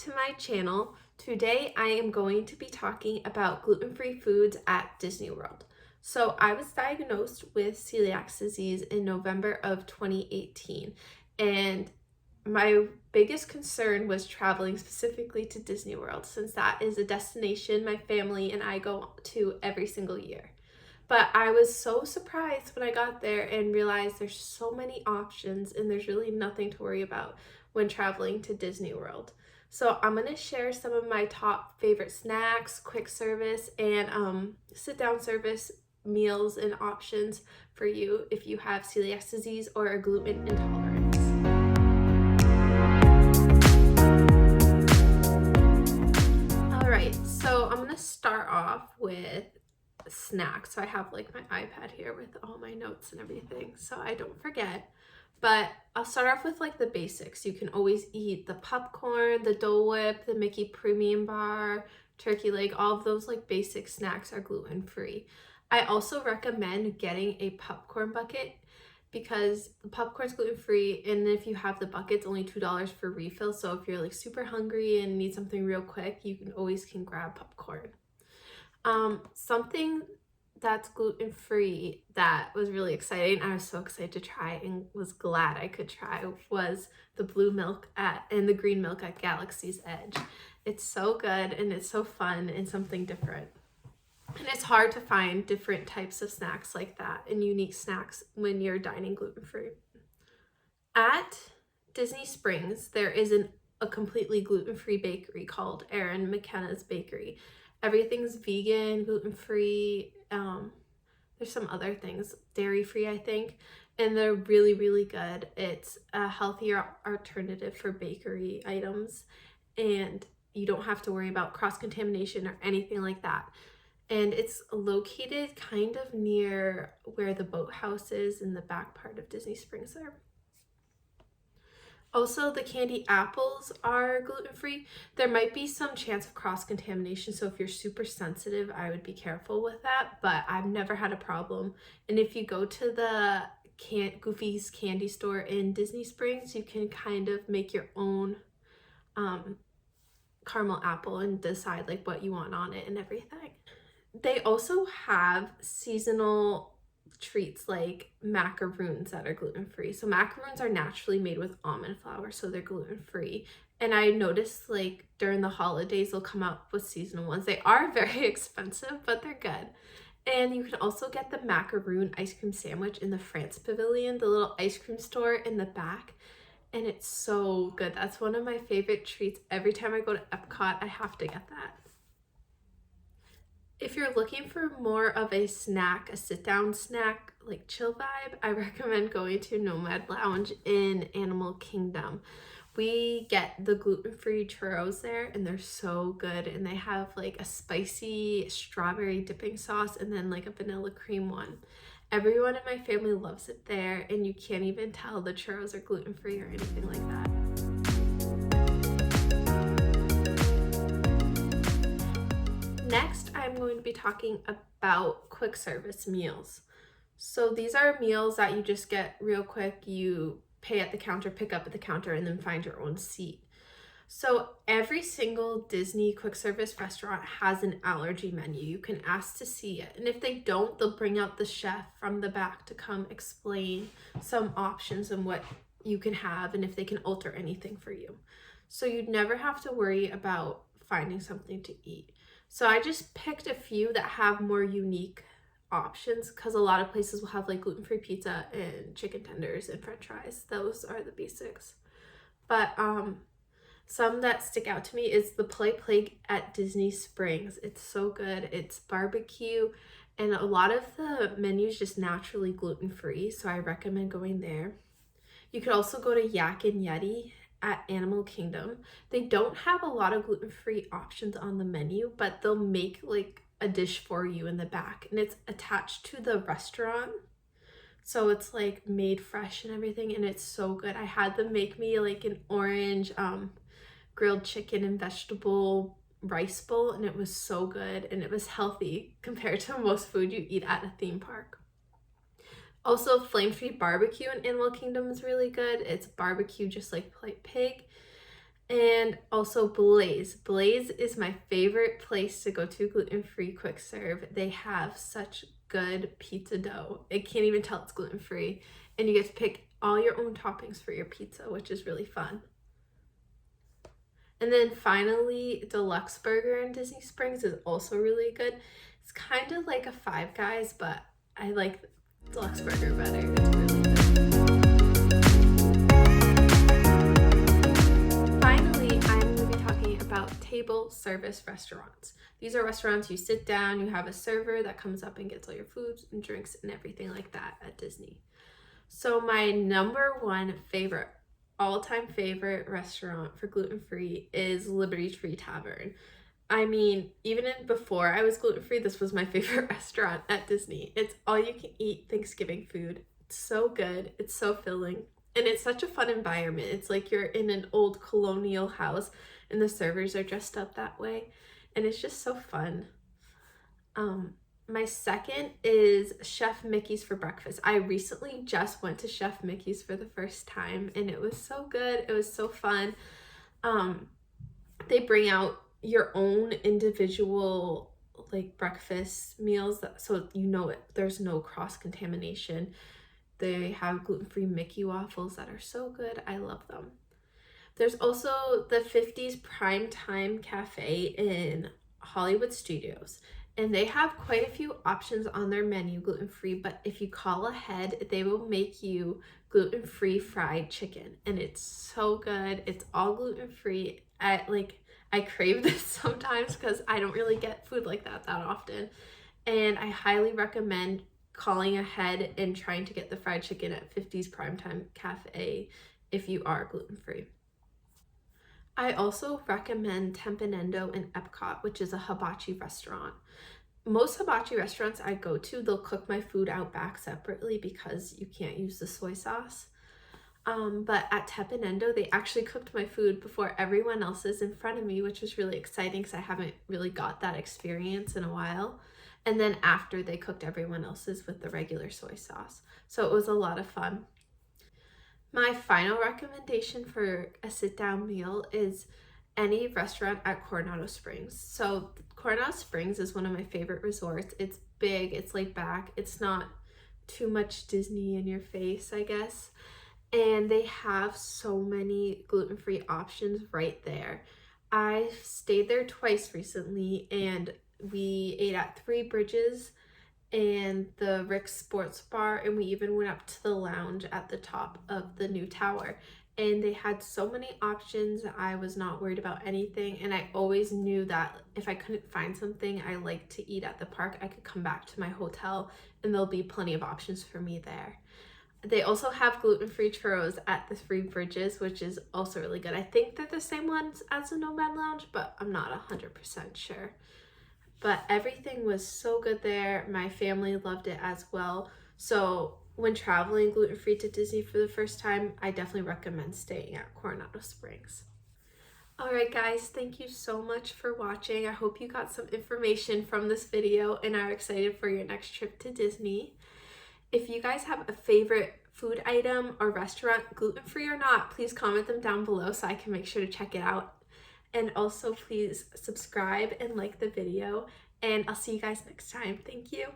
to my channel. Today I am going to be talking about gluten-free foods at Disney World. So I was diagnosed with celiac disease in November of 2018, and my biggest concern was traveling specifically to Disney World, since that is a destination my family and I go to every single year. But I was so surprised when I got there and realized there's so many options and there's really nothing to worry about when traveling to Disney World. So I'm going to share some of my top favorite snacks, quick service, and sit-down service meals and options for you if you have celiac disease or a gluten intolerance. All right, so I'm going to start off with snacks. So I have like my iPad here with all my notes and everything so I don't forget. But I'll start off with like the basics. You can always eat the popcorn, the Dole Whip, the Mickey Premium Bar, turkey leg. All of those like basic snacks are gluten-free. I also recommend getting a popcorn bucket because the popcorn's gluten-free, and if you have the bucket, it's only $2 for refill. So if you're like super hungry and need something real quick, you can always grab popcorn. Something that's gluten-free that was really exciting, I was so excited to try and was glad I could try, was the blue milk and the green milk at Galaxy's Edge. It's so good and it's so fun and something different. And it's hard to find different types of snacks like that and unique snacks when you're dining gluten-free. At Disney Springs, there is a completely gluten-free bakery called Erin McKenna's Bakery. Everything's vegan, gluten-free. There's some other things, dairy-free, I think, and they're really, really good. It's a healthier alternative for bakery items, and you don't have to worry about cross-contamination or anything like that. And it's located kind of near where the boathouse is in the back part of Disney Springs there. Also, the candy apples are gluten-free. There might be some chance of cross-contamination, so if you're super sensitive, I would be careful with that, but I've never had a problem. And if you go to the Goofy's candy store in Disney Springs, you can kind of make your own caramel apple and decide like what you want on it and everything. They also have seasonal treats like macaroons that are gluten-free. So macaroons are naturally made with almond flour, so they're gluten-free. And I noticed like during the holidays they'll come out with seasonal ones. They are very expensive, but they're good. And you can also get the macaroon ice cream sandwich in the France Pavilion, the little ice cream store in the back. And it's so good. That's one of my favorite treats. Every time I go to Epcot, I have to get that. If you're looking for more of a snack, a sit-down snack, like chill vibe, I recommend going to Nomad Lounge in Animal Kingdom. We get the gluten-free churros there, and they're so good. And they have like a spicy strawberry dipping sauce and then like a vanilla cream one. Everyone in my family loves it there, and you can't even tell the churros are gluten-free or anything like that. Next, I'm going to be talking about quick service meals. So these are meals that you just get real quick. You pay at the counter, pick up at the counter, and then find your own seat. So every single Disney quick service restaurant has an allergy menu. You can ask to see it. And if they don't, they'll bring out the chef from the back to come explain some options and what you can have and if they can alter anything for you. So you'd never have to worry about finding something to eat. So I just picked a few that have more unique options because a lot of places will have like gluten-free pizza and chicken tenders and french fries. Those are the basics. But some that stick out to me is the Play Plague at Disney Springs. It's so good. It's barbecue, and a lot of the menus just naturally gluten-free, so I recommend going there. You could also go to Yak and Yeti at Animal Kingdom. They don't have a lot of gluten-free options on the menu, but they'll make like a dish for you in the back, and it's attached to the restaurant. So it's like made fresh and everything, and it's so good. I had them make me like an orange grilled chicken and vegetable rice bowl, and it was so good, and it was healthy compared to most food you eat at a theme park. Also, flame-free barbecue in Animal Kingdom is really good. It's barbecue just like Play Pig. And also Blaze. Blaze is my favorite place to go to, gluten-free quick serve. They have such good pizza dough. I can't even tell it's gluten-free. And you get to pick all your own toppings for your pizza, which is really fun. And then finally, Deluxe Burger in Disney Springs is also really good. It's kind of like a Five Guys, but I like Deluxe Burger better. It's really good. Finally, I'm going to be talking about table service restaurants. These are restaurants you sit down, you have a server that comes up and gets all your foods and drinks and everything like that at Disney. So my number one favorite, all-time favorite restaurant for gluten-free is Liberty Tree Tavern. I mean, even before I was gluten-free, this was my favorite restaurant at Disney. It's all you can eat Thanksgiving food. It's so good. It's so filling. And it's such a fun environment. It's like you're in an old colonial house and the servers are dressed up that way. And it's just so fun. My second is Chef Mickey's for breakfast. I recently just went to Chef Mickey's for the first time and it was so good. It was so fun. They bring out your own individual like breakfast meals so you know it, there's no cross contamination. They have gluten-free Mickey waffles that are so good. I love them. There's also the 50s Primetime Cafe in Hollywood Studios, and they have quite a few options on their menu gluten-free, but if you call ahead, they will make you gluten-free fried chicken, and it's so good. It's all gluten-free. I crave this sometimes because I don't really get food like that often, and I highly recommend calling ahead and trying to get the fried chicken at 50's Primetime Cafe if you are gluten-free. I also recommend Tempenendo in Epcot, which is a hibachi restaurant. Most hibachi restaurants I go to, they'll cook my food out back separately because you can't use the soy sauce. But at Tempenendo, they actually cooked my food before everyone else's in front of me, which was really exciting because I haven't really got that experience in a while. And then after, they cooked everyone else's with the regular soy sauce. So it was a lot of fun. My final recommendation for a sit-down meal is any restaurant at Coronado Springs. So Coronado Springs is one of my favorite resorts. It's big, it's laid back, it's not too much Disney in your face, I guess. And they have so many gluten-free options right there. I stayed there twice recently and we ate at Three Bridges and the Rick's Sports Bar, and we even went up to the lounge at the top of the new tower. And they had so many options. I was not worried about anything, and I always knew that if I couldn't find something I liked to eat at the park, I could come back to my hotel and there'll be plenty of options for me there. They also have gluten-free churros at the Three Bridges, which is also really good. I think they're the same ones as the Nomad Lounge, but I'm not 100% sure. But everything was so good there. My family loved it as well. So when traveling gluten-free to Disney for the first time, I definitely recommend staying at Coronado Springs. All right, guys, thank you so much for watching. I hope you got some information from this video and are excited for your next trip to Disney. If you guys have a favorite food item or restaurant, gluten-free or not, please comment them down below so I can make sure to check it out. And also please subscribe and like the video, and I'll see you guys next time. Thank you.